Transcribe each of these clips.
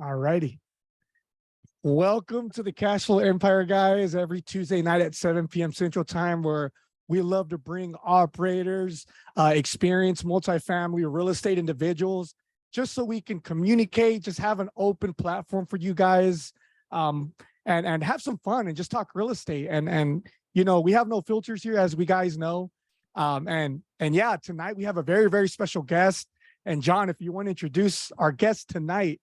All righty. Welcome to the Cash Flow Empire, guys. Every Tuesday night at 7 p.m. Central Time, where we love to bring operators, experienced multifamily real estate individuals, just so we can communicate, just have an open platform for you guys, and have some fun and just talk real estate. And you know, we have no filters here, as we guys know. And yeah, tonight we have a very, very special guest. And John, if you want to introduce our guest tonight.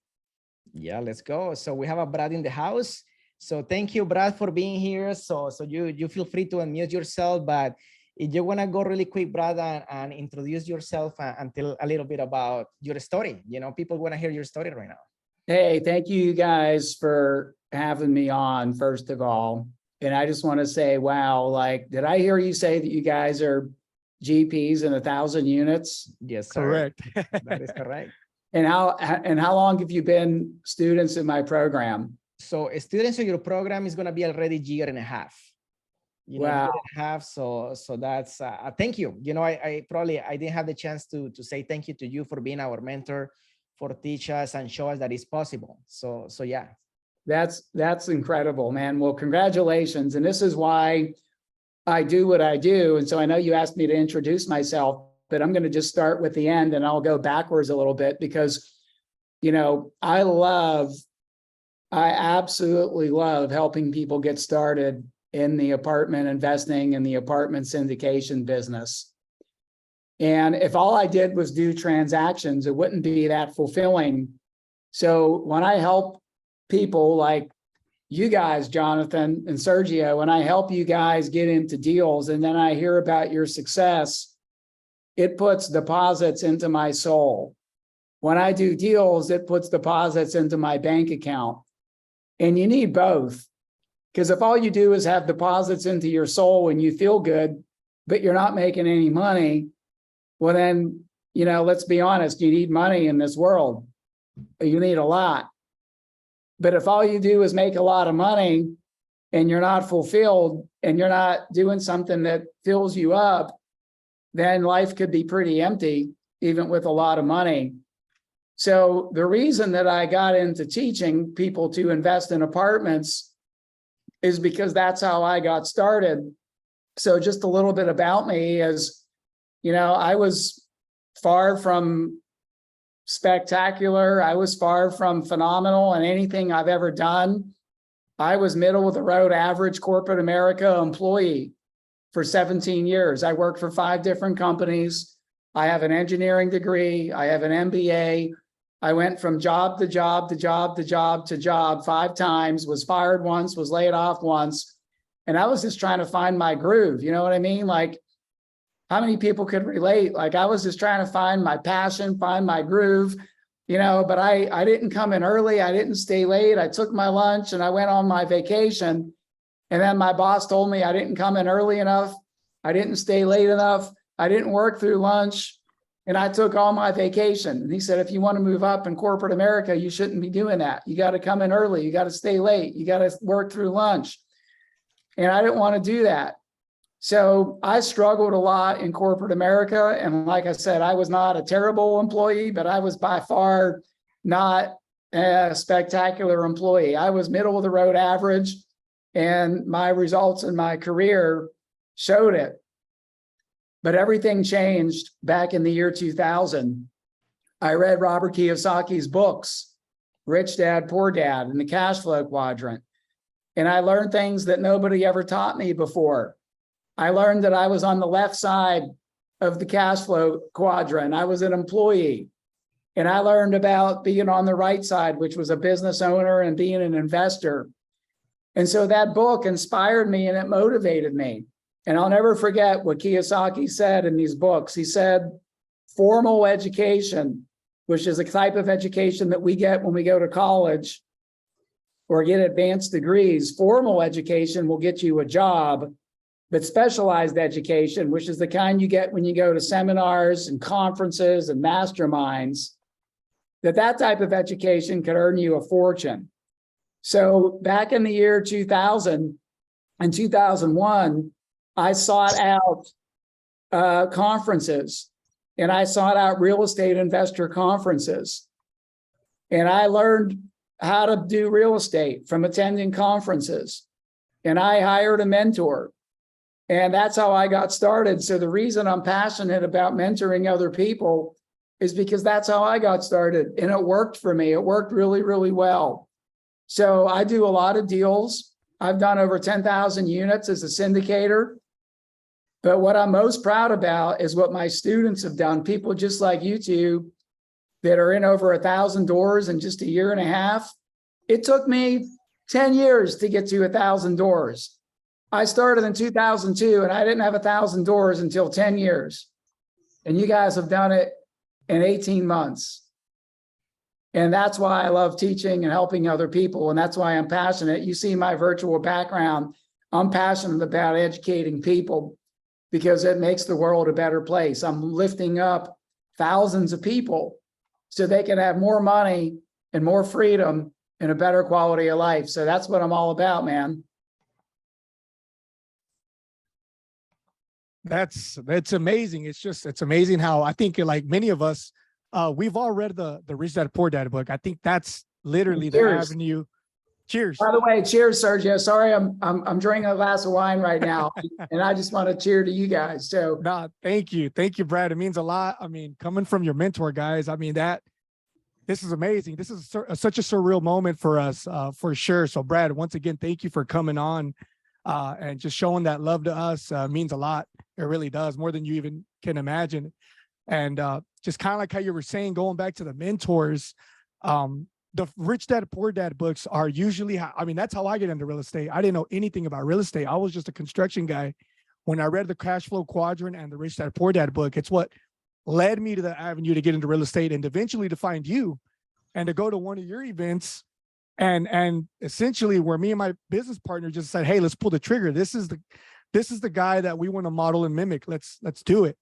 Yeah, let's go. So we have a Brad in the house. So thank you, Brad, for being here. So you feel free to unmute yourself, but if you want to go really quick, Brad, and introduce yourself and tell a little bit about your story. You know, people want to hear your story right now. Hey, thank you guys for having me on, first of all. And I just want to say, wow, like, did I hear you say that you guys are GPs in 1,000 units? Yes, sir. Correct. That is correct. And how long have you been students in my program? So students in your program is going to be already year and a half. You know, Wow. year and a half. So that's thank you. You know, I didn't have the chance to say thank you to you for being our mentor, for teach us and show us that it's possible. So yeah. That's incredible, man. Well, congratulations. And this is why I do what I do. And so I know you asked me to introduce myself, but I'm going to just start with the end and I'll go backwards a little bit because, you know, I absolutely love helping people get started in the apartment investing and the apartment syndication business. And if all I did was do transactions, it wouldn't be that fulfilling. So when I help people like you guys, Jonathan and Sergio, when I help you guys get into deals and then I hear about your success, it puts deposits into my soul. When I do deals, it puts deposits into my bank account. And you need both. Because if all you do is have deposits into your soul and you feel good, but you're not making any money, well then, you know, let's be honest, you need money in this world. You need a lot. But if all you do is make a lot of money and you're not fulfilled and you're not doing something that fills you up, then life could be pretty empty, even with a lot of money. So the reason that I got into teaching people to invest in apartments is because that's how I got started. So just a little bit about me is, you know, I was far from spectacular. I was far from phenomenal in anything I've ever done. I was middle of the road, average corporate America employee for 17 years. I worked for 5 different companies. I have an engineering degree. I have an MBA. I went from job to job to job to job to job 5 times, was fired once, was laid off once. And I was just trying to find my groove. You know what I mean? Like, how many people could relate? Like, I was just trying to find my passion, find my groove, you know, but I didn't come in early. I didn't stay late. I took my lunch and I went on my vacation. And then my boss told me I didn't come in early enough. I didn't stay late enough. I didn't work through lunch. And I took all my vacation. And he said, if you want to move up in corporate America, you shouldn't be doing that. You got to come in early. You got to stay late. You got to work through lunch. And I didn't want to do that. So I struggled a lot in corporate America. And like I said, I was not a terrible employee, but I was by far not a spectacular employee. I was middle of the road average. And my results in my career showed it. But everything changed back in the year 2000. I read Robert Kiyosaki's books, Rich Dad, Poor Dad, and the Cash Flow Quadrant. And I learned things that nobody ever taught me before. I learned that I was on the left side of the cash flow quadrant. I was an employee. And I learned about being on the right side, which was a business owner and being an investor. And so that book inspired me and it motivated me. And I'll never forget what Kiyosaki said in these books. He said, formal education, which is a type of education that we get when we go to college or get advanced degrees. Formal education will get you a job, but specialized education, which is the kind you get when you go to seminars and conferences and masterminds, that type of education could earn you a fortune. So back in the year 2000 and 2001, I sought out conferences and I sought out real estate investor conferences. And I learned how to do real estate from attending conferences. And I hired a mentor. And that's how I got started. So the reason I'm passionate about mentoring other people is because that's how I got started. And it worked for me. It worked really, really well. So I do a lot of deals. I've done over 10,000 units as a syndicator. But what I'm most proud about is what my students have done. People just like you two that are in over 1,000 doors in just a year and a half. It took me 10 years to get to 1,000 doors. I started in 2002 and I didn't have 1,000 doors until 10 years. And you guys have done it in 18 months. And that's why I love teaching and helping other people. And that's why I'm passionate. You see my virtual background. I'm passionate about educating people because it makes the world a better place. I'm lifting up thousands of people so they can have more money and more freedom and a better quality of life. So that's what I'm all about, man. That's amazing. It's amazing how I think like many of us, we've all read the Rich Dad Poor Dad book. I think that's literally the avenue. Cheers. By the way, cheers, Sergio. Sorry, I'm drinking a glass of wine right now, and I just want to cheer to you guys. So, nah, thank you, Brad. It means a lot. I mean, coming from your mentor, guys. I mean this is amazing. This is such a surreal moment for us, for sure. So, Brad, once again, thank you for coming on and just showing that love to us. Means a lot. It really does, more than you even can imagine. And just kind of like how you were saying, going back to the mentors, the Rich Dad Poor Dad books are usually how, I mean, that's how I get into real estate. I didn't know anything about real estate. I was just a construction guy. When I read the Cash Flow Quadrant and the Rich Dad Poor Dad book, it's what led me to the avenue to get into real estate and eventually to find you and to go to one of your events. And essentially where me and my business partner just said, hey, let's pull the trigger. This is the guy that we want to model and mimic. Let's do it.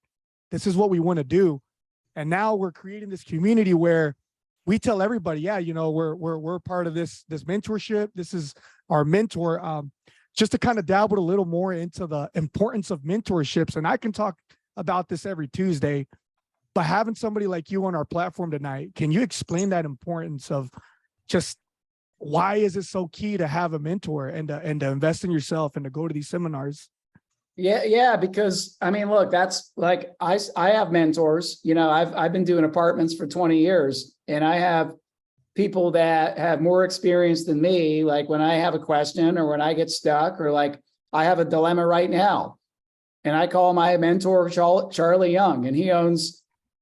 This is what we want to do. And now we're creating this community where we tell everybody, yeah, you know, we're part of this mentorship. This is our mentor. Just to kind of dabble a little more into the importance of mentorships. And I can talk about this every Tuesday, but having somebody like you on our platform tonight, can you explain that importance of just why is it so key to have a mentor and to invest in yourself and to go to these seminars? Yeah, because I mean, look, that's like I have mentors. You know, I've been doing apartments for 20 years, and I have people that have more experience than me. Like when I have a question or when I get stuck, or like I have a dilemma right now, and I call my mentor Charlie Young, and he owns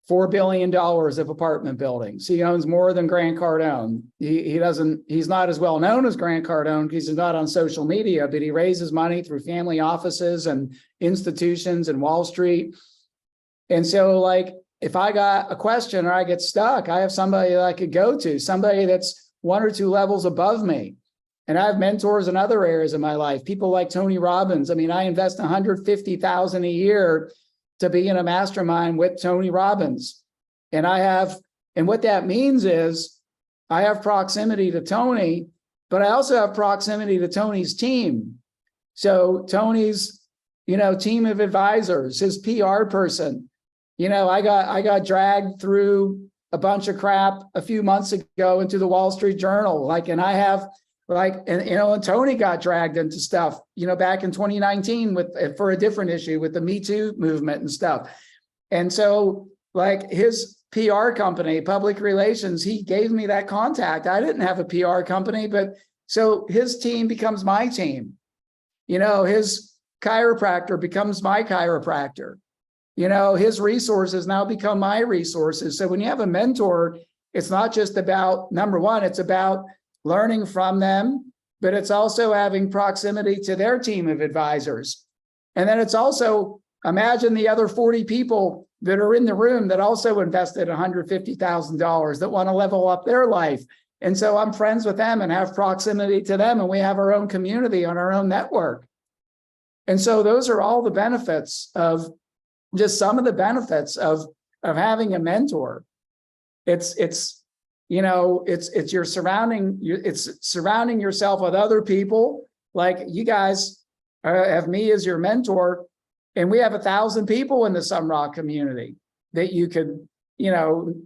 $4 billion of apartment buildings. He owns more than Grant Cardone. He's not as well known as Grant Cardone because he's not on social media, but he raises money through family offices and institutions and Wall Street. And so like, if I got a question or I get stuck, I have somebody that I could go to, somebody that's 1 or 2 levels above me. And I have mentors in other areas of my life, people like Tony Robbins. I mean, I invest $150,000 a year to be in a mastermind with Tony Robbins. And what that means is I have proximity to Tony, but I also have proximity to Tony's team. So Tony's, team of advisors, his PR person, I got dragged through a bunch of crap a few months ago into the Wall Street Journal. And Tony got dragged into stuff, back in 2019 for a different issue with the Me Too movement and stuff. And so like his PR company, public relations, he gave me that contact. I didn't have a PR company, but so his team becomes my team. His chiropractor becomes my chiropractor. His resources now become my resources. So when you have a mentor, it's not just about, number one, it's about learning from them, but it's also having proximity to their team of advisors. And then it's also, imagine the other 40 people that are in the room that also invested $150,000 that want to level up their life. And so I'm friends with them and have proximity to them, and we have our own community on our own network. And so those are all the benefits of just some of the benefits of having a mentor. It's surrounding yourself with other people. Like you guys have me as your mentor, and we have 1,000 people in the Sunrock community that you could,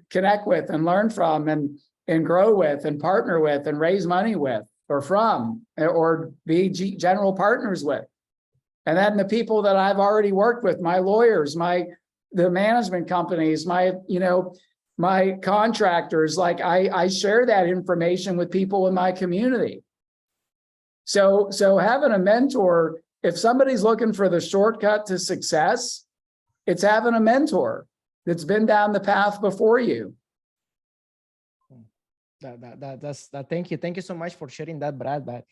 connect with and learn from. And and grow with and partner with and raise money with or from or be general partners with. And then the people that I've already worked with, my lawyers, the management companies, my contractors, like I share that information with people in my community. So having a mentor, if somebody's looking for the shortcut to success, it's having a mentor that's been down the path before you. Thank you so much for sharing that, Brad. But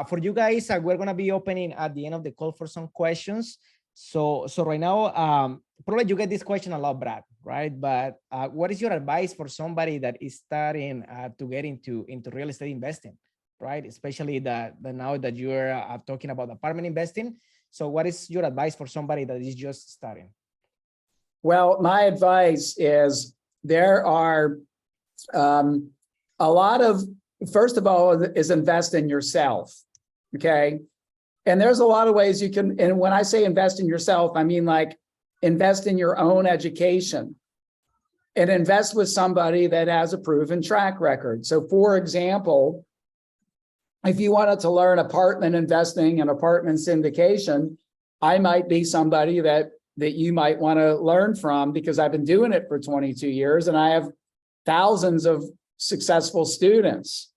for you guys, we're gonna be opening at the end of the call for some questions. So right now, probably you get this question a lot, Brad, right? But what is your advice for somebody that is starting to get into real estate investing, right? Especially that now that you're talking about apartment investing. So what is your advice for somebody that is just starting? Well, my advice is there are a lot of, first of all, is invest in yourself, okay? And there's a lot of ways you can, and when I say invest in yourself, I mean like invest in your own education and invest with somebody that has a proven track record. So for example, if you wanted to learn apartment investing and apartment syndication, I might be somebody that you might want to learn from because I've been doing it for 22 years and I have thousands of successful students.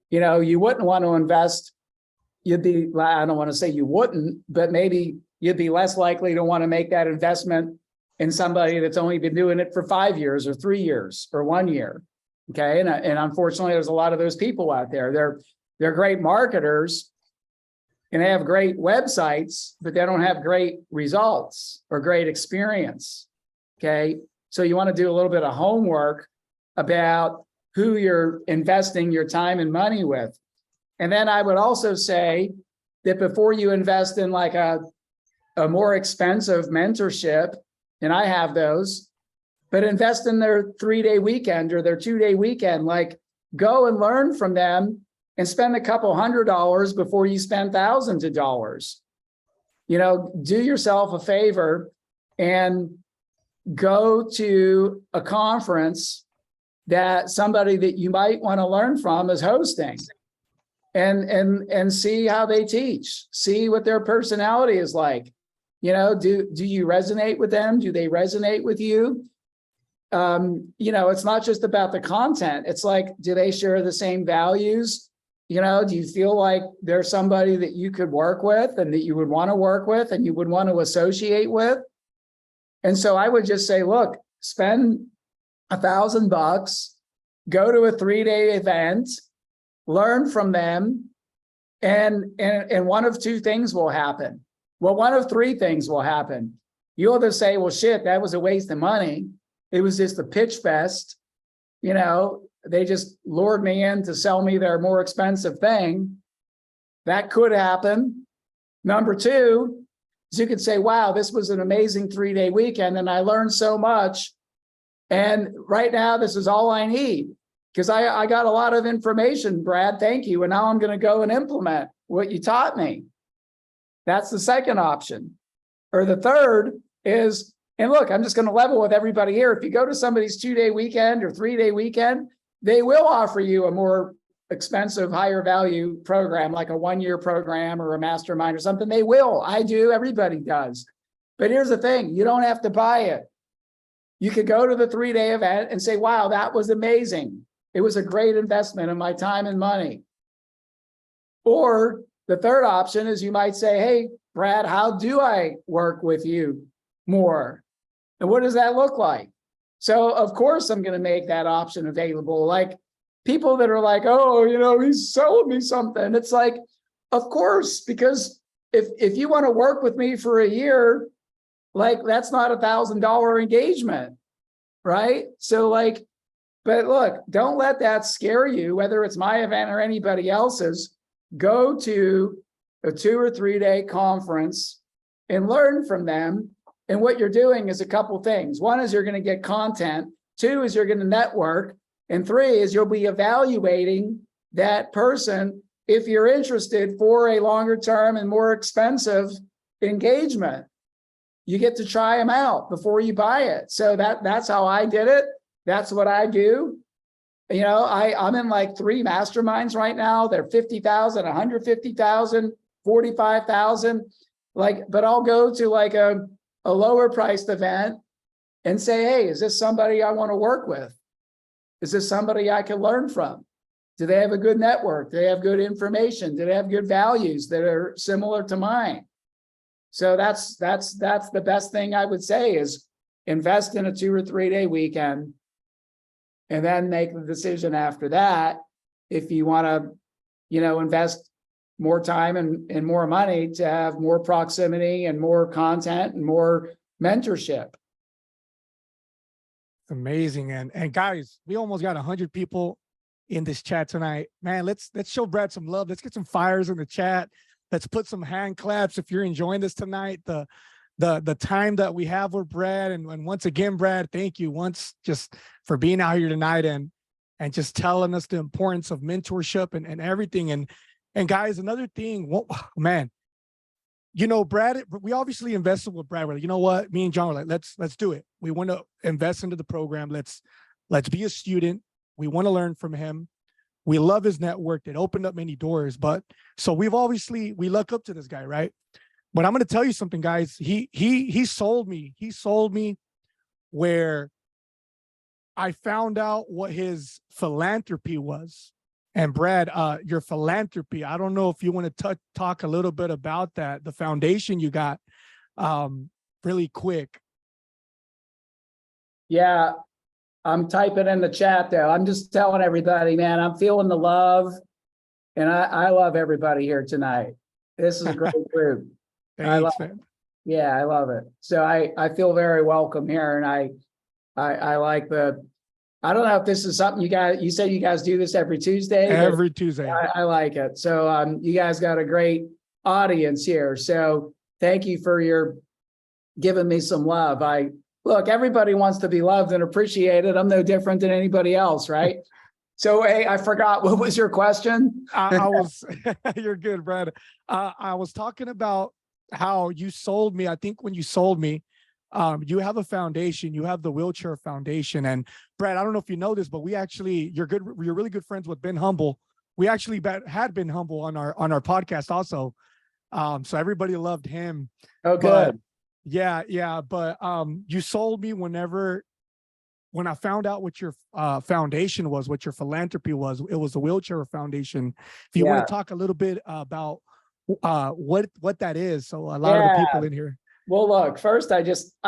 You wouldn't want to invest. I don't want to say you wouldn't, but maybe you'd be less likely to want to make that investment in somebody that's only been doing it for 5 years or 3 years or 1 year. Okay. And unfortunately, there's a lot of those people out there. They're great marketers and they have great websites, but they don't have great results or great experience. Okay. So you want to do a little bit of homework about who you're investing your time and money with. And then I would also say that before you invest in like a more expensive mentorship, and I have those, but invest in their 3-day weekend or their 2-day weekend, like go and learn from them and spend a couple $100 before you spend thousands of dollars. Do yourself a favor and go to a conference that somebody that you might want to learn from is hosting and see how they teach, see what their personality is like. Do you resonate with them? Do they resonate with you? It's not just about the content. It's like, do they share the same values? Do you feel like there's somebody that you could work with and that you would want to work with and you would want to associate with? And so I would just say, look, spend $1,000, go to a 3-day event, learn from them, and one of 2 things will happen. Well, one of 3 things will happen. You'll either say, well, shit, that was a waste of money. It was just a pitch fest. They just lured me in to sell me their more expensive thing. That could happen. Number 2 is you could say, wow, this was an amazing 3-day weekend and I learned so much. And right now, this is all I need because I got a lot of information, Brad. Thank you. And now I'm going to go and implement what you taught me. That's the second option. Or the third is, and look, I'm just going to level with everybody here. If you go to somebody's 2-day weekend or 3-day weekend, they will offer you a more expensive, higher value program, like a 1-year program or a mastermind or something. They will. I do. Everybody does. But here's the thing. You don't have to buy it. You could go to the 3-day event and say, wow, that was amazing. It was a great investment in my time and money. Or the third option is you might say, hey, Brad, how do I work with you more? And what does that look like? So of course, I'm going to make that option available. Like people that are like, oh, he's selling me something. It's like, of course, because if you want to work with me for a year, like that's not $1,000 engagement, right? So like, but look, don't let that scare you, whether it's my event or anybody else's. Go to a 2 or 3-day conference and learn from them. And what you're doing is a couple things. 1 is you're going to get content. 2 is you're going to network. And 3 is you'll be evaluating that person if you're interested for a longer term and more expensive engagement. You get to try them out before you buy it. So that's how I did it. That's what I do. I'm in like 3 masterminds right now. They're 50,000, 150,000, 45,000. But I'll go to like a lower priced event and say, hey, is this somebody I want to work with? Is this somebody I can learn from? Do they have a good network? Do they have good information? Do they have good values that are similar to mine? So that's the best thing I would say is invest in a 2 or 3 day weekend and then make the decision after that. If you want to, invest more time and more money to have more proximity and more content and more mentorship. Amazing. And guys, we almost got 100 people in this chat tonight. Man, let's show Brad some love. Let's get some fires in the chat. Let's put some hand claps if you're enjoying this tonight. The time that we have with Brad. And once again, Brad, thank you once just for being out here tonight and just telling us the importance of mentorship and everything. And guys, another thing, man, Brad, we obviously invested with Brad. We're like, you know what? Me and John were like, let's do it. We want to invest into the program. Let's be a student. We want to learn from him. We love his network. It opened up many doors. But so we look up to this guy, right? But I'm going to tell you something, guys. He sold me. He sold me where I found out what his philanthropy was. And Brad, your philanthropy, I don't know if you want to talk a little bit about that, the foundation you got, really quick. Yeah, I'm typing in the chat there. I'm just telling everybody, man, I'm feeling the love. And I love everybody here tonight. This is a great group. Thanks, man. Yeah, I love it. So I feel very welcome here. And I like I don't know if this is something you said you guys do this every Tuesday. Every Tuesday. I like it. So you guys got a great audience here. So thank you for your giving me some love. Look, everybody wants to be loved and appreciated. I'm no different than anybody else, right? So, hey, I forgot, what was your question? You're good, Brad. I was talking about how you sold me. I think when you sold me, you have a foundation, you have the Wheelchair Foundation. And Brad, I don't know if you know this, but you're really good friends with Ben Humble. We actually had Ben Humble on our podcast also. So everybody loved him. Oh, good. Yeah. But you sold me when I found out what your foundation was, what your philanthropy was. It was the Wheelchair Foundation. If you want to talk a little bit about what that is, so a lot of the people in here. Well, look, first I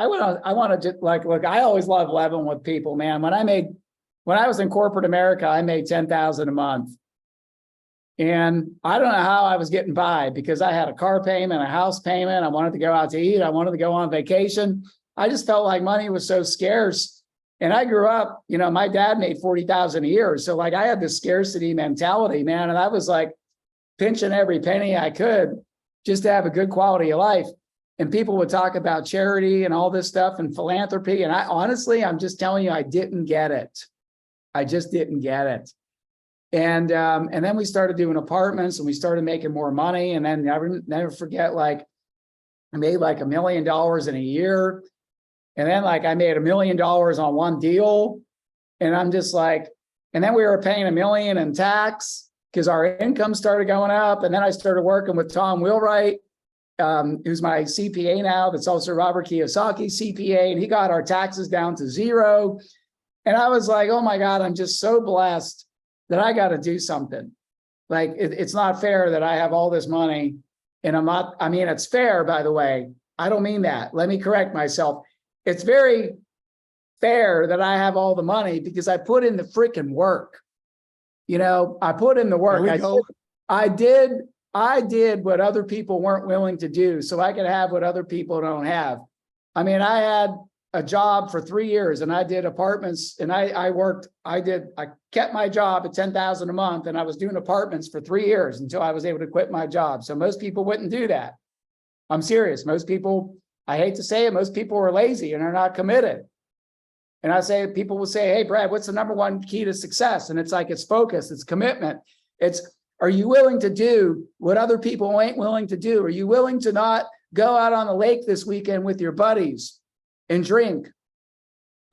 want to just look, I always love living with people, man. When I was in corporate America, I made $10,000 a month. And I don't know how I was getting by because I had a car payment, a house payment. I wanted to go out to eat. I wanted to go on vacation. I just felt like money was so scarce. And I grew up, my dad made $40,000 a year. So I had this scarcity mentality, man. And I was like pinching every penny I could just to have a good quality of life. And people would talk about charity and all this stuff and philanthropy. And I'm just telling you, I didn't get it. I just didn't get it. And then we started doing apartments and we started making more money. And then never forget, I made $1 million in a year. And then I made $1 million on one deal. And I'm just and then we were paying $1 million in tax because our income started going up. And then I started working with Tom Wheelwright, who's my CPA now. That's also Robert Kiyosaki's CPA. And he got our taxes down to 0. And I was like, oh my God, I'm just so blessed that I got to do something. It's not fair that I have all this money and I'm not, it's fair, by the way. I don't mean that. Let me correct myself. It's very fair that I have all the money because I put in the freaking work. I put in the work. I did what other people weren't willing to do so I could have what other people don't have. I had a job for 3 years and I did apartments and I kept my job at $10,000 a month and I was doing apartments for 3 years until I was able to quit my job. So most people wouldn't do that. I'm serious. Most people, I hate to say it, most people are lazy and are not committed. And people will say, hey, Brad, what's the number one key to success? And it's focus, it's commitment. Are you willing to do what other people ain't willing to do? Are you willing to not go out on the lake this weekend with your buddies and drink?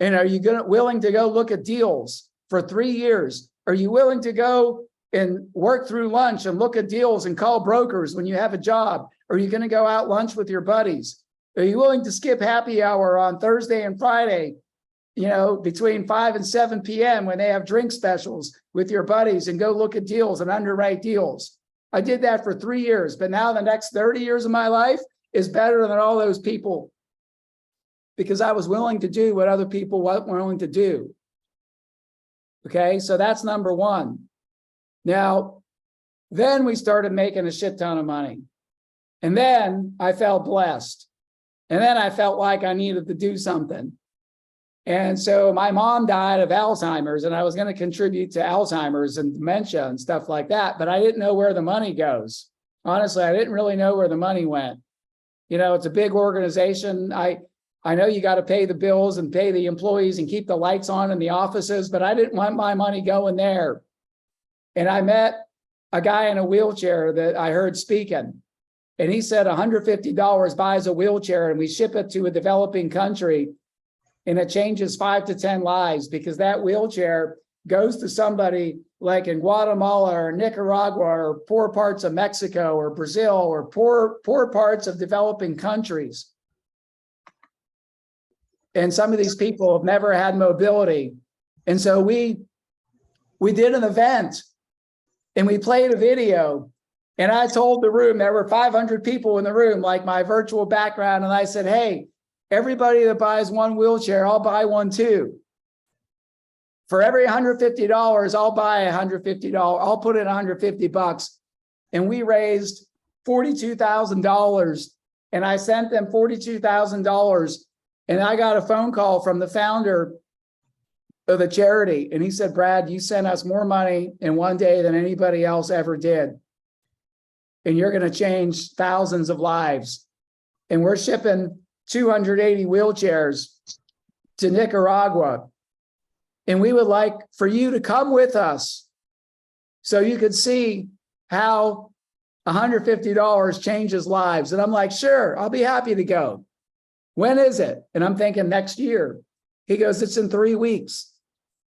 And are you willing to go look at deals for 3 years. Are you willing to go and work through lunch and look at deals and call brokers when you have a job? Are you going to go out lunch with your buddies? Are you willing to skip happy hour on Thursday and Friday, between 5 and 7 p.m. when they have drink specials with your buddies and go look at deals and underwrite deals? I did that for 3 years, but now the next 30 years of my life is better than all those people because I was willing to do what other people weren't willing to do. Okay, so that's number one. Now, then we started making a shit ton of money. And then I felt blessed. And then I felt like I needed to do something. And so my mom died of Alzheimer's, and I was going to contribute to Alzheimer's and dementia and stuff like that, but I didn't know where the money goes. Honestly, I didn't really know where the money went. It's a big organization. I know you got to pay the bills and pay the employees and keep the lights on in the offices, but I didn't want my money going there. And I met a guy in a wheelchair that I heard speaking, and he said $150 buys a wheelchair and we ship it to a developing country. And it changes 5 to 10 lives because that wheelchair goes to somebody like in Guatemala or Nicaragua or poor parts of Mexico or Brazil or poor parts of developing countries. And some of these people have never had mobility. And so we did an event and we played a video. And I told the room, there were 500 people in the room, like my virtual background. And I said, hey, everybody that buys one wheelchair, I'll buy one too. For every $150, I'll buy $150. I'll put in $150. And we raised $42,000. And I sent them $42,000. And I got a phone call from the founder of the charity. And he said, Brad, you sent us more money in one day than anybody else ever did. And you're going to change thousands of lives. And we're shipping 280 wheelchairs to Nicaragua. And we would like for you to come with us so you could see how $150 changes lives. And I'm like, sure, I'll be happy to go. When is it? And I'm thinking next year. He goes, it's in 3 weeks.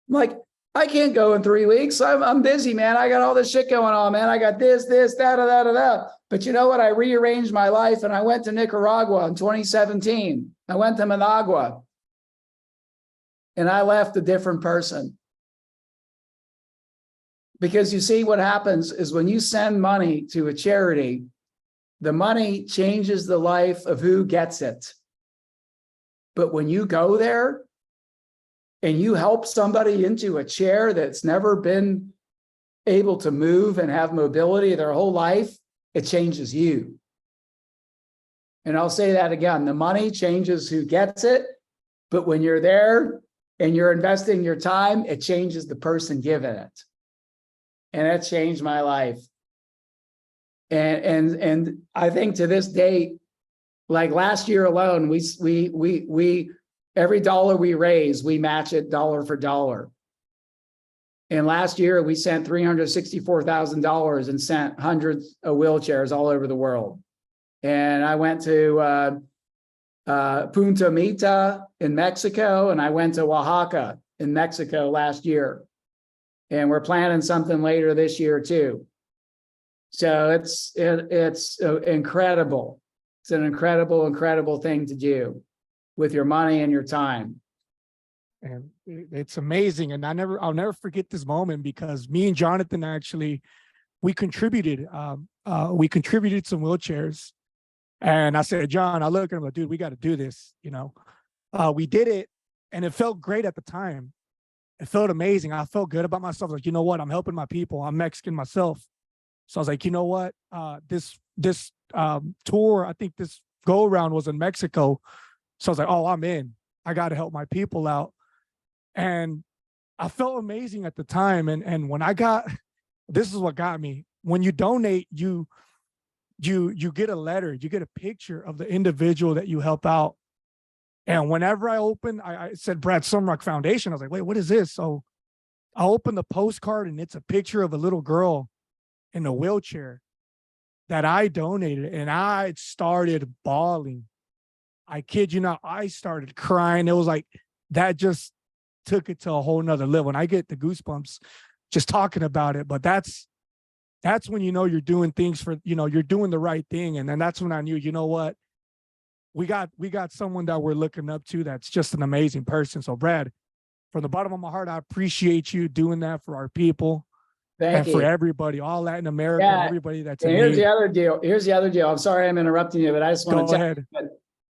I'm like, I can't go in 3 weeks. I'm busy, man. I got all this shit going on, man. I got this, that. But you know what? I rearranged my life and I went to Nicaragua in 2017. I went to Managua and I left a different person. Because you see, what happens is when you send money to a charity, the money changes the life of who gets it. But when you go there and you help somebody into a chair that's never been able to move and have mobility their whole life, it changes you. And I'll say that again, the money changes who gets it, but when you're there and you're investing your time, it changes the person giving it. And that changed my life. And I think to this day, like last year alone, we every dollar we raise, we match it dollar for dollar. And last year we sent $364,000 and sent hundreds of wheelchairs all over the world. And I went to Punta Mita in Mexico, and I went to Oaxaca in Mexico last year. And we're planning something later this year too. So it's incredible. It's an incredible thing to do with your money and your time. And it's amazing. And I'll never forget this moment because me and Jonathan actually, we contributed some wheelchairs. And I said, John, I look at him like, dude, we got to do this. We did it and it felt great at the time. It felt amazing. I felt good about myself. Like, you know what? I'm helping my people. I'm Mexican myself. So I was like, you know what? This tour, I think this go around was in Mexico. So I was like, oh, I'm in. I got to help my people out. And I felt amazing at the time. And when this is what got me. When you donate, you get a letter, you get a picture of the individual that you help out. And whenever I opened, I said Brad Sumrock Foundation. I was like, wait, what is this? So I opened the postcard and it's a picture of a little girl in a wheelchair that I donated, and I started bawling. I kid you not, I started crying. It was like that just took it to a whole nother level. And I get the goosebumps just talking about it, but that's when you know you're doing things for, you know, you're doing the right thing. And then that's when I knew, you know what, we got someone that we're looking up to that's just an amazing person. So Brad, from the bottom of my heart, I appreciate you doing that for our people. Thank and you. for everybody, all Latin America, Yeah. everybody that's And in here's need. the other deal. Here's the other deal. I'm sorry I'm interrupting you, but I just want Go to tell ahead. you,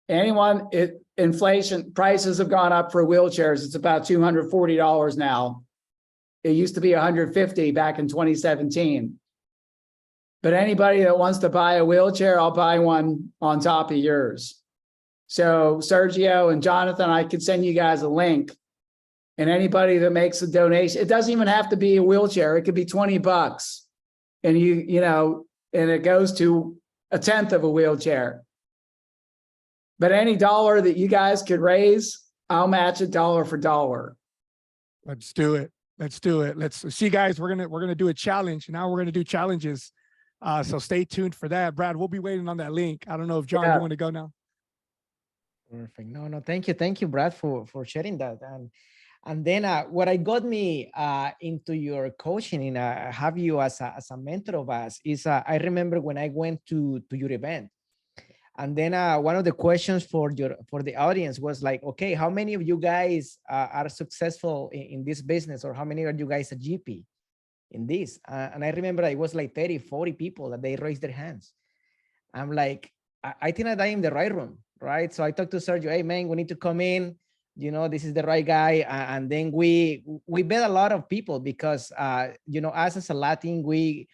anyone, inflation prices have gone up for wheelchairs. It's about $240 now. It used to be $150 back in 2017. But anybody that wants to buy a wheelchair, I'll buy one on top of yours. So Sergio and Jonathan, I could send you guys a link. And anybody that makes a donation, it doesn't even have to be a wheelchair. It could be $20. And and it goes to a tenth of a wheelchair. But any dollar that you guys could raise, I'll match it dollar for dollar. Let's do it. Let's do it. Let's see, guys. We're gonna do a challenge. Now we're gonna do challenges. So stay tuned for that. Brad, we'll be waiting on that link. I don't know if John, you want to go now? Perfect. No, thank you, Brad, for sharing that. And then what I got me into your coaching and have you as a mentor of us is I remember when I went to your event, and then one of the questions for the audience was like, okay, how many of you guys are successful in this business, or how many are you guys a GP in this? And I remember it was like 30, 40 people that they raised their hands. I'm like, I think that I'm in the right room, right? So I talked to Sergio, hey man, we need to come in. You know, this is the right guy. And then we met a lot of people because, us as a Latin, we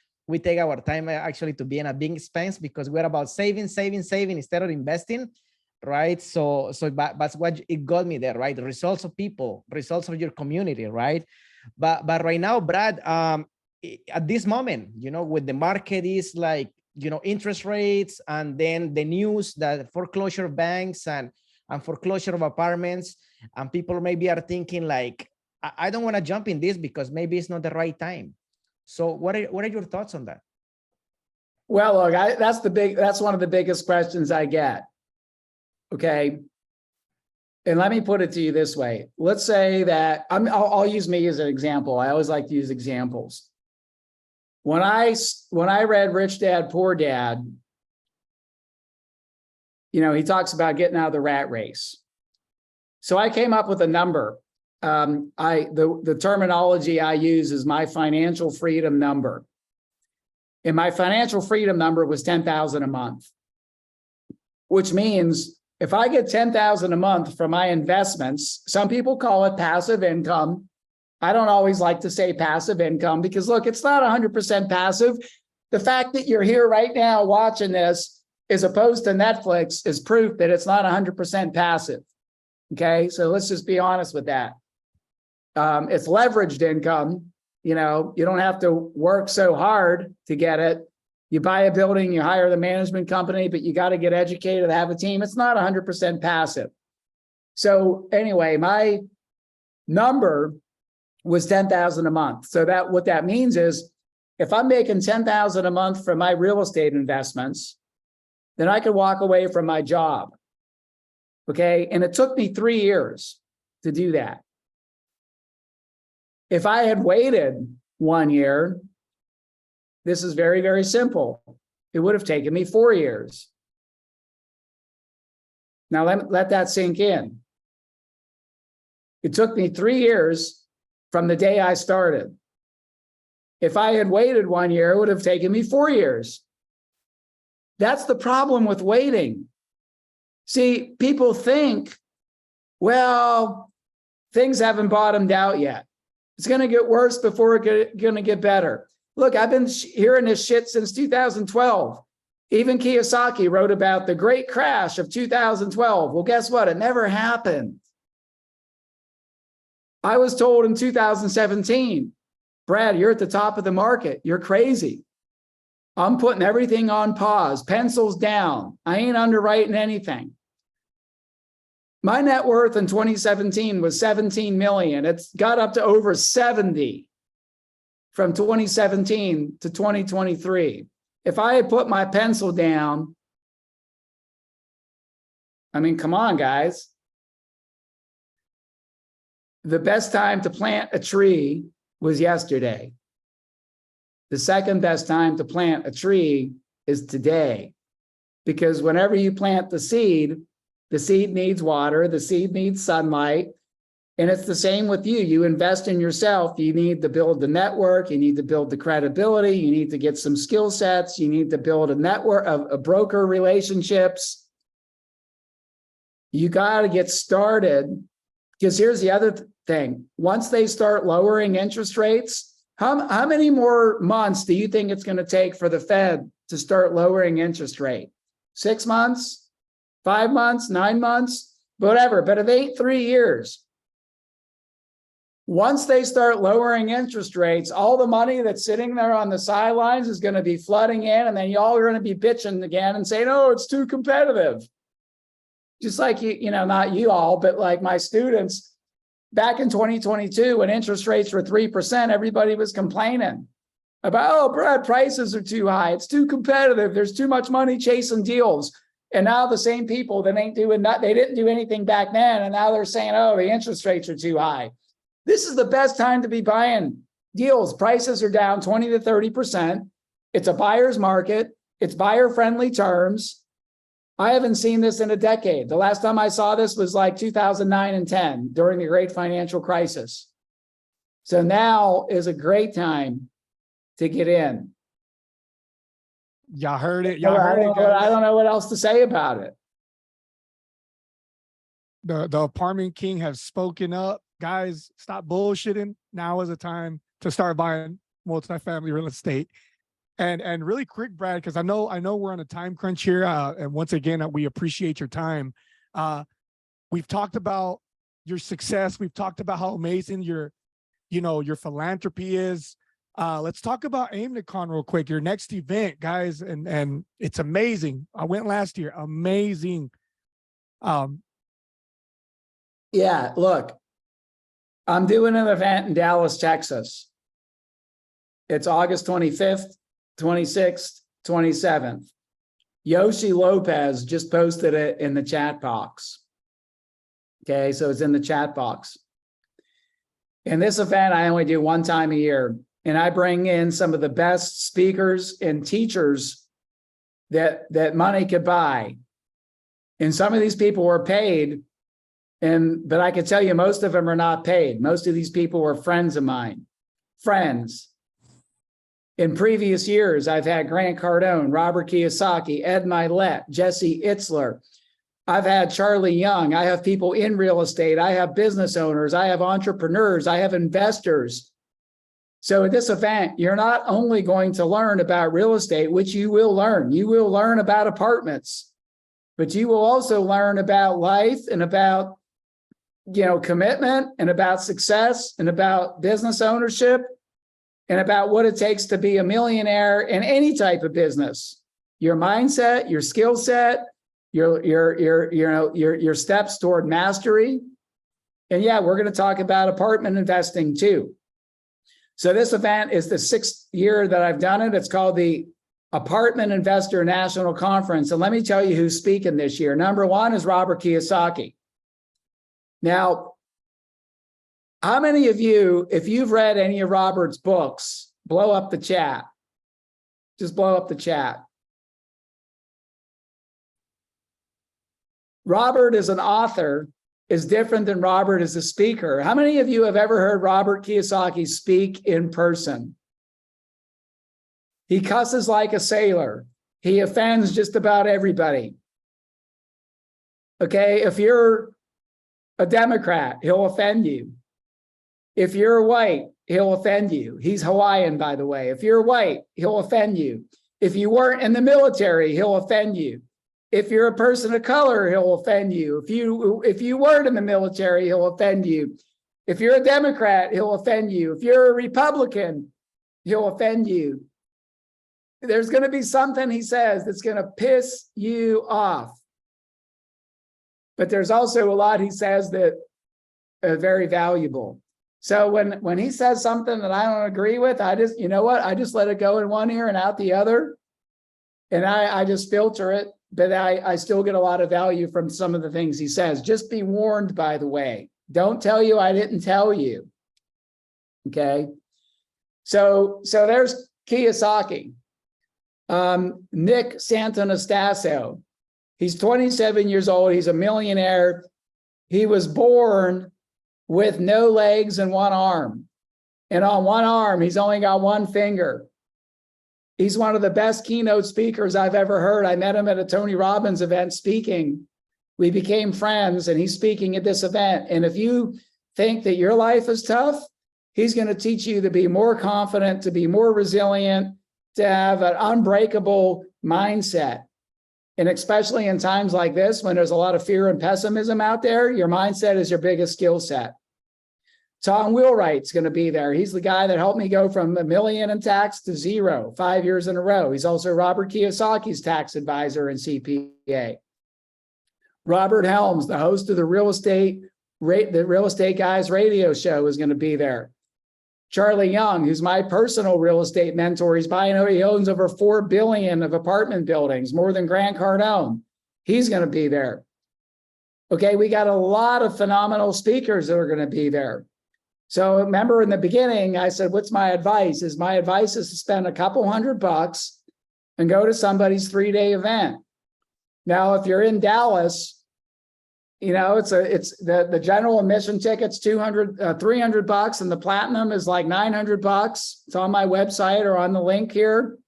take our time actually to be in a big expense because we're about saving instead of investing, right? So that's what it got me there, right? The results of people, results of your community, right? But right now, Brad, at this moment, with the market is like, interest rates, and then the news that foreclosure of banks and foreclosure of apartments, and people maybe are thinking like, I don't want to jump in this because maybe it's not the right time. So what are your thoughts on that? Well, look, that's one of the biggest questions I get. Okay. And let me put it to you this way. Let's say that I'll use me as an example. I always like to use examples. When I read Rich Dad, Poor Dad, he talks about getting out of the rat race. So I came up with a number. The terminology I use is my financial freedom number. And my financial freedom number was $10,000 a month, which means if I get $10,000 a month from my investments, some people call it passive income. I don't always like to say passive income because look, it's not 100% passive. The fact that you're here right now watching this, as opposed to Netflix, is proof that it's not 100% passive. Okay, so let's just be honest with that. It's leveraged income. You don't have to work so hard to get it. You buy a building, you hire the management company, but you got to get educated, have a team. It's not 100% passive. So anyway, my number was $10,000 a month. So what that means is if I'm making $10,000 a month from my real estate investments, then I could walk away from my job. Okay. And it took me 3 years to do that. If I had waited 1 year, this is very, very simple. It would have taken me 4 years. Now let that sink in. It took me 3 years from the day I started. If I had waited 1 year, it would have taken me 4 years. That's the problem with waiting. See, people think, well, things haven't bottomed out yet. It's going to get worse before it's going to get better. Look, I've been hearing this shit since 2012. Even Kiyosaki wrote about the great crash of 2012. Well, guess what? It never happened. I was told in 2017, Brad, you're at the top of the market. You're crazy. I'm putting everything on pause, pencils down. I ain't underwriting anything. My net worth in 2017 was 17 million. It's got up to over 70 from 2017 to 2023. If I had put my pencil down, I mean, come on, guys. the best time to plant a tree was yesterday. The second best time to plant a tree is today. Because whenever you plant the seed needs water, the seed needs sunlight. And it's the same with you. You invest in yourself. You need to build the network. You need to build the credibility. You need to get some skill sets. You need to build a network of broker relationships. You got to get started, because here's the other thing. Once they start lowering interest rates, how many more months do you think it's going to take for the Fed to start lowering interest rate? 6 months, 5 months, 9 months, whatever, but it ain't 3 years. Once they start lowering interest rates, all the money that's sitting there on the sidelines is going to be flooding in, and then y'all are going to be bitching again and saying, oh, it's too competitive. Just like, not you all, but like my students back in 2022, when interest rates were 3%, everybody was complaining about, oh, Brad, prices are too high. It's too competitive. There's too much money chasing deals. And now the same people that they didn't do anything back then. And now they're saying, oh, the interest rates are too high. This is the best time to be buying deals. Prices are down 20 to 30%. It's a buyer's market. It's buyer-friendly terms. I haven't seen this in a decade. The last time I saw this was like 2009 and 10 during the great financial crisis. So now is a great time to get in. Y'all heard it. I don't know what else to say about it. The apartment king has spoken up. Guys, stop bullshitting. Now is the time to start buying multifamily real estate. And really quick, Brad, because I know we're on a time crunch here. And once again, we appreciate your time. We've talked about your success. We've talked about how amazing your philanthropy is. Let's talk about AIMNICON real quick, your next event, guys. And it's amazing. I went last year. Amazing. Yeah, look, I'm doing an event in Dallas, Texas. It's August 25th, 26th, 27th. Yoshi Lopez just posted it in the chat box. Okay, so it's in the chat box. In this event, I only do one time a year, and I bring in some of the best speakers and teachers that money could buy. And some of these people were paid, but I can tell you most of them are not paid. Most of these people were friends of mine, friends. In previous years, I've had Grant Cardone, Robert Kiyosaki, Ed Milet, Jesse Itzler. I've had Charlie Young. I have people in real estate. I have business owners. I have entrepreneurs. I have investors. So at this event, you're not only going to learn about real estate, which you will learn. You will learn about apartments, but you will also learn about life and about, commitment and about success and about business ownership and about what it takes to be a millionaire in any type of business. Your mindset, your skill set, your steps toward mastery. And yeah, we're going to talk about apartment investing too. So this event is the 6th year that I've done it. It's called the Apartment Investor National Conference. And let me tell you who's speaking this year. Number one is Robert Kiyosaki. Now, how many of you, if you've read any of Robert's books, blow up the chat? Just blow up the chat. Robert as an author is different than Robert as a speaker. How many of you have ever heard Robert Kiyosaki speak in person? He cusses like a sailor. He offends just about everybody. Okay, if you're a Democrat, he'll offend you. If you're white, he'll offend you. He's Hawaiian, by the way. If you're white, he'll offend you. If you weren't in the military, he'll offend you. If you're a person of color, he'll offend you. If you weren't in the military, he'll offend you. If you're a Democrat, he'll offend you. If you're a Republican, he'll offend you. There's going to be something he says that's going to piss you off. But there's also a lot he says that are very valuable. So when he says something that I don't agree with, I just, I just let it go in one ear and out the other. And I just filter it. But I still get a lot of value from some of the things he says. Just be warned, by the way. Don't tell you I didn't tell you. Okay. So there's Kiyosaki. Nick Santanastasio. He's 27 years old. He's a millionaire. He was born with no legs and one arm. And on one arm, he's only got one finger. He's one of the best keynote speakers I've ever heard. I met him at a Tony Robbins event speaking. We became friends, and he's speaking at this event. And if you think that your life is tough, he's going to teach you to be more confident, to be more resilient, to have an unbreakable mindset. And especially in times like this, when there's a lot of fear and pessimism out there, your mindset is your biggest skill set. Tom Wheelwright's going to be there. He's the guy that helped me go from $1 million in tax to 0 5 years in a row. He's also Robert Kiyosaki's tax advisor and CPA. Robert Helms, the host of the Real Estate Guys radio show, is going to be there. Charlie Young, who's my personal real estate mentor, he owns over 4 billion of apartment buildings, more than Grant Cardone. He's going to be there. Okay, we got a lot of phenomenal speakers that are going to be there. So remember in the beginning, I said, what's my advice? My advice is to spend a couple $100 and go to somebody's 3-day event. Now, if you're in Dallas, you know, it's the general admission ticket's $300, and the platinum is like $900. It's on my website or on the link here.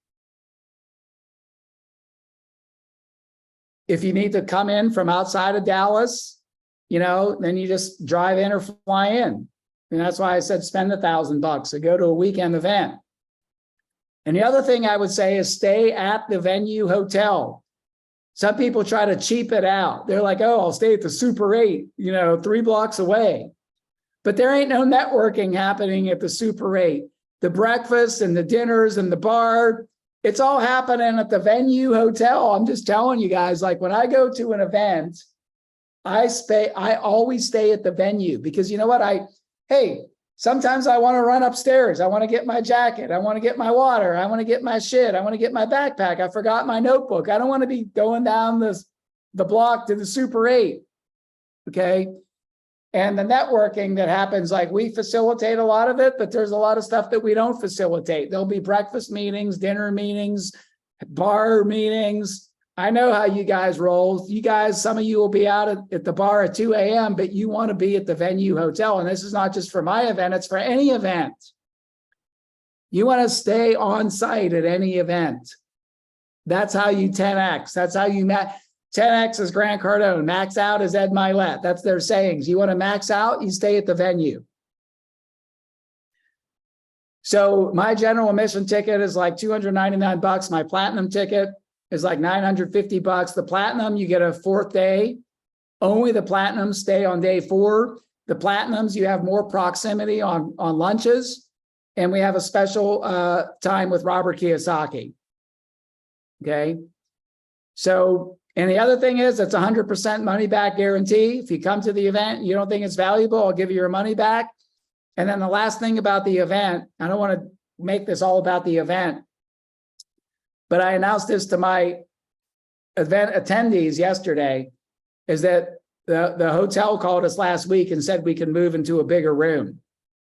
If you need to come in from outside of Dallas, you know, then you just drive in or fly in. And that's why I said spend $1,000 to go to a weekend event. And the other thing I would say is stay at the venue hotel. Some people try to cheap it out. They're like, oh, I'll stay at the Super 8, you know, 3 blocks away. But there ain't no networking happening at the Super 8. The breakfast and the dinners and the bar, it's all happening at the venue hotel. I'm just telling you guys, like when I go to an event, I always stay at the venue because you know what? Hey, sometimes I want to run upstairs. I want to get my jacket. I want to get my water. I want to get my shit. I want to get my backpack. I forgot my notebook. I don't want to be going down the block to the Super 8. Okay. And the networking that happens, like we facilitate a lot of it, but there's a lot of stuff that we don't facilitate. There'll be breakfast meetings, dinner meetings, bar meetings. I know how you guys roll. You guys, some of you will be out at the bar at 2 a.m., but you want to be at the venue hotel. And this is not just for my event, it's for any event. You want to stay on site at any event. That's how you 10X. That's how you 10X is Grant Cardone. Max out is Ed Milet. That's their sayings. You want to max out, you stay at the venue. So my general admission ticket is like $299. My platinum ticket is like $950. The platinum, you get a 4th day. Only the platinums stay on day 4. The platinums, you have more proximity on lunches. And we have a special time with Robert Kiyosaki. Okay. So, and the other thing is it's 100% money back guarantee. If you come to the event, you don't think it's valuable, I'll give you your money back. And then the last thing about the event, I don't want to make this all about the event, but I announced this to my event attendees yesterday, is that the hotel called us last week and said we can move into a bigger room.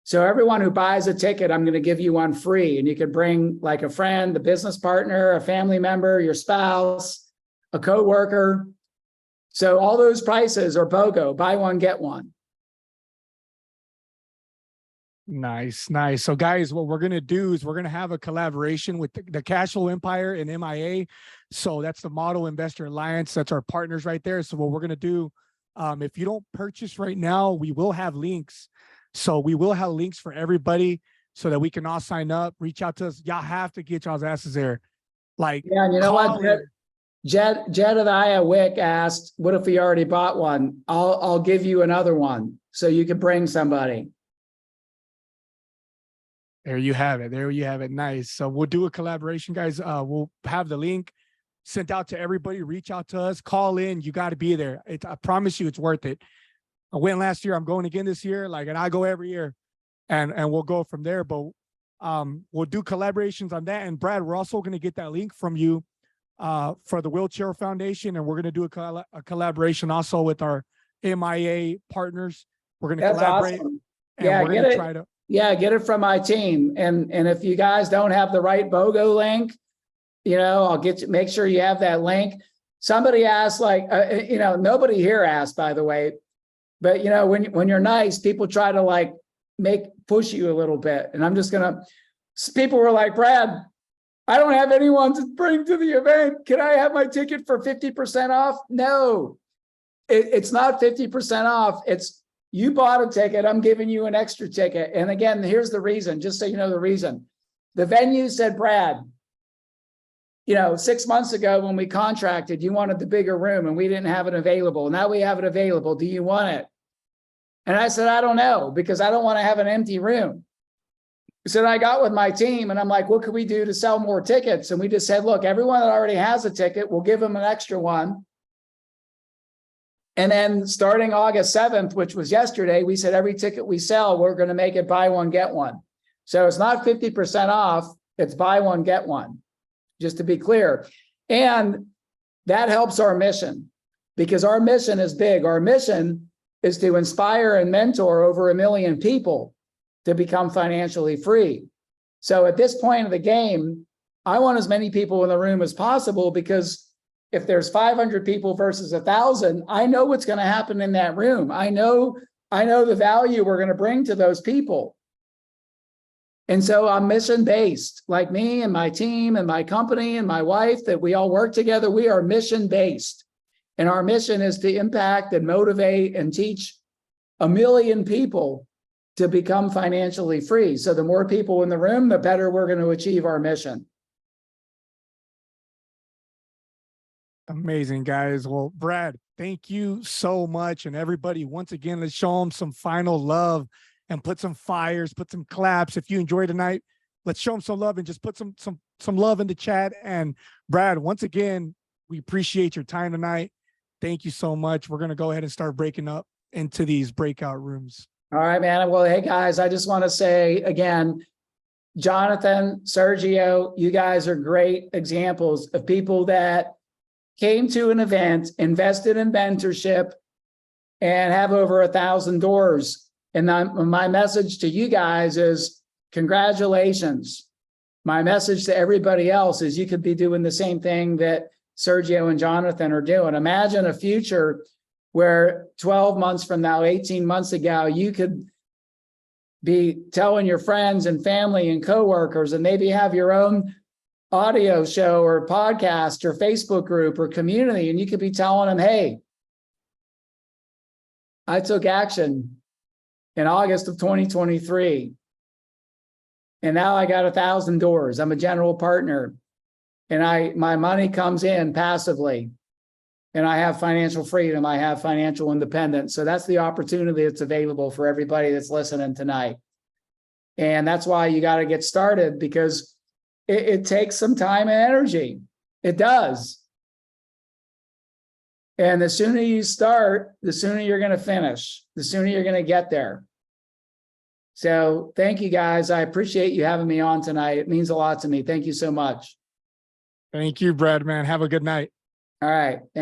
So everyone who buys a ticket, I'm going to give you one free. And you can bring like a friend, a business partner, a family member, your spouse, a coworker. So all those prices are BOGO, buy one, get one. Nice, nice. So guys, what we're going to do is we're going to have a collaboration with the Cashflow Empire and MIA. So that's the Model Investor Alliance. That's our partners right there. So what we're going to do, if you don't purchase right now, we will have links. So we will have links for everybody so that we can all sign up, reach out to us. Y'all have to get y'all's asses there. Like, yeah, and you know what? Jedediah Wick asked, what if we already bought one? I'll give you another one so you can bring somebody. There you have it. There you have it. Nice. So we'll do a collaboration, guys. We'll have the link sent out to everybody. Reach out to us. Call in. You got to be there. I promise you, it's worth it. I went last year. I'm going again this year. Like, and I go every year, and we'll go from there. But we'll do collaborations on that. And Brad, we're also going to get that link from you for the Wheelchair Foundation, and we're going to do a collaboration also with our MIA partners. We're going to That's collaborate. awesome. And Yeah, we're get going to it. try to. Yeah, get it from my team. And if you guys don't have the right BOGO link, I'll get you, make sure you have that link. Somebody asked, like, nobody here asked, by the way, but when you're nice, people try to like push you a little bit. And I'm just gonna, people were like, Brad, I don't have anyone to bring to the event. Can I have my ticket for 50% off? No, it's not 50% off. It's, you bought a ticket, I'm giving you an extra ticket. And again, here's the reason, just so you know the reason. The venue said, Brad, 6 months ago when we contracted, you wanted the bigger room and we didn't have it available. Now we have it available. Do you want it? And I said, I don't know, because I don't want to have an empty room. So I got with my team and I'm like, what could we do to sell more tickets? And we just said, look, everyone that already has a ticket, we'll give them an extra one. And then starting August 7th, which was yesterday, we said every ticket we sell, we're going to make it buy one, get one. So it's not 50% off, it's buy one, get one, just to be clear. And that helps our mission, because our mission is big. Our mission is to inspire and mentor over 1 million people to become financially free. So at this point of the game, I want as many people in the room as possible, because if there's 500 people versus 1,000, I know what's going to happen in that room. I know the value we're going to bring to those people. And so I'm mission-based, like me and my team and my company and my wife, that we all work together. We are mission-based. And our mission is to impact and motivate and teach 1 million people to become financially free. So the more people in the room, the better we're going to achieve our mission. Amazing, guys. Well, Brad, thank you so much. And everybody, once again, let's show them some final love and put some fires, put some claps. If you enjoy tonight, let's show them some love and just put some love in the chat. And Brad, once again, we appreciate your time tonight. Thank you so much. We're going to go ahead and start breaking up into these breakout rooms. All right, man. Well, hey, guys, I just want to say again, Jonathan, Sergio, you guys are great examples of people that came to an event, invested in mentorship, and have over 1,000 doors. And my message to you guys is congratulations. My message to everybody else is you could be doing the same thing that Sergio and Jonathan are doing. Imagine a future where 12 months from now, 18 months ago, you could be telling your friends and family and coworkers, and maybe have your own audio show or podcast or Facebook group or community, and you could be telling them, hey, I took action in August of 2023, and now I got 1,000 doors. I'm a general partner, and my money comes in passively, and I have financial freedom. I have financial independence. So that's the opportunity that's available for everybody that's listening tonight. And that's why you got to get started, because it takes some time and energy. It does. And the sooner you start, the sooner you're going to finish, the sooner you're going to get there. So thank you, guys. I appreciate you having me on tonight. It means a lot to me. Thank you so much. Thank you, Brad, man. Have a good night. All right.